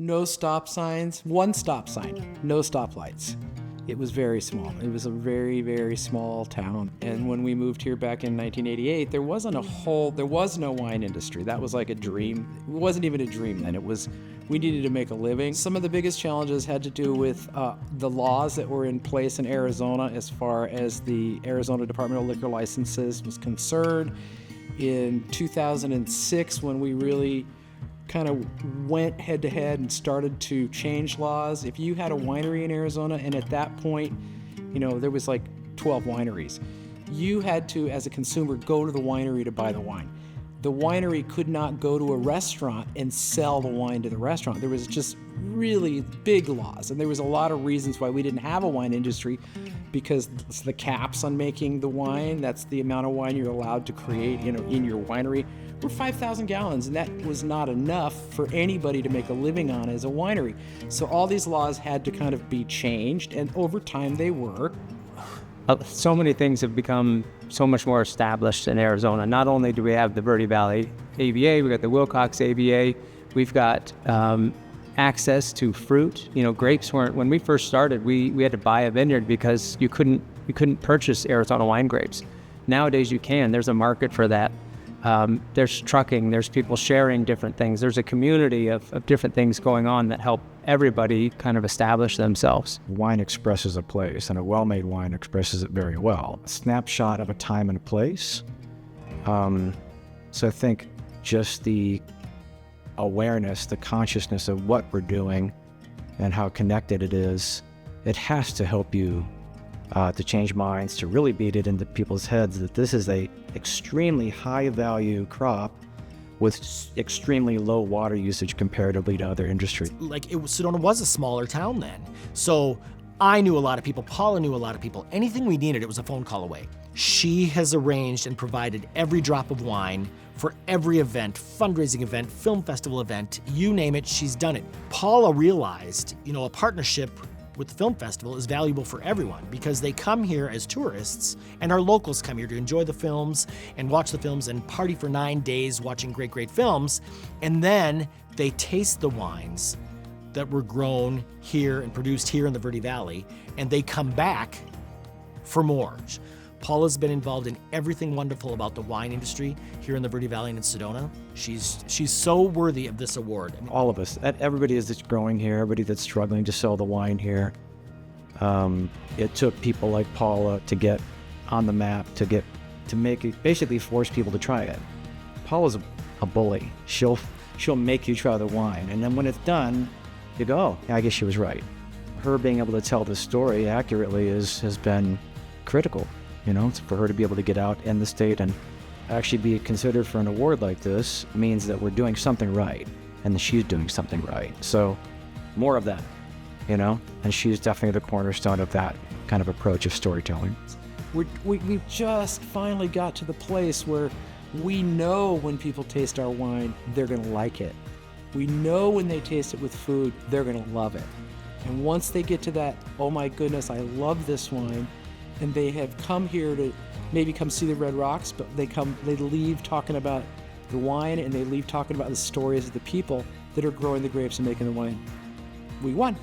no stop signs, one stop sign, no stoplights. It was very small. It was a very, very small town. And when we moved here back in 1988, there was no wine industry. That was like a dream. It wasn't even a dream then. We needed to make a living. Some of the biggest challenges had to do with the laws that were in place in Arizona as far as the Arizona Department of Liquor Licenses was concerned. In 2006, when we really kind of went head to head and started to change laws. If you had a winery in Arizona, and at that point, there was like 12 wineries, you had to, as a consumer, go to the winery to buy the wine. The winery could not go to a restaurant and sell the wine to the restaurant. There was just really big laws, and there was a lot of reasons why we didn't have a wine industry, because it's the caps on making the wine. That's the amount of wine you're allowed to create, in your winery. We're 5,000 gallons, and that was not enough for anybody to make a living on as a winery. So all these laws had to kind of be changed, and over time they were. So many things have become so much more established in Arizona. Not only do we have the Verde Valley AVA, we've got the Wilcox AVA, we've got access to fruit. Grapes weren't, when we first started, we had to buy a vineyard because you couldn't purchase Arizona wine grapes. Nowadays you can. There's a market for that. There's trucking, there's people sharing different things. There's a community of different things going on that help everybody kind of establish themselves. Wine expresses a place, and a well-made wine expresses it very well. A snapshot of a time and a place. So I think just the awareness, the consciousness of what we're doing and how connected it is, it has to help you to change minds, to really beat it into people's heads that this is a extremely high value crop with extremely low water usage comparatively to other industries. Sedona was a smaller town then. So I knew a lot of people, Paula knew a lot of people. Anything we needed, it was a phone call away. She has arranged and provided every drop of wine for every event, fundraising event, film festival event, you name it, she's done it. Paula realized, a partnership with the film festival is valuable for everyone because they come here as tourists, and our locals come here to enjoy the films and watch the films and party for 9 days watching great, great films. And then they taste the wines that were grown here and produced here in the Verde Valley, and they come back for more. Paula's been involved in everything wonderful about the wine industry here in the Verde Valley and in Sedona. She's so worthy of this award. All of us, everybody that's growing here, everybody that's struggling to sell the wine here. It took people like Paula to get on the map, to make it, basically force people to try it. Paula's a bully. She'll make you try the wine, and then when it's done, you go, oh, yeah, I guess she was right. Her being able to tell the story accurately has been critical. For her to be able to get out in the state and actually be considered for an award like this means that we're doing something right, and that she's doing something right. So more of that, and she's definitely the cornerstone of that kind of approach of storytelling. We just finally got to the place where we know when people taste our wine, they're going to like it. We know when they taste it with food, they're going to love it. And once they get to that, oh my goodness, I love this wine, and they have come here to maybe come see the Red Rocks, but they leave talking about the wine, and they leave talking about the stories of the people that are growing the grapes and making the wine. We won.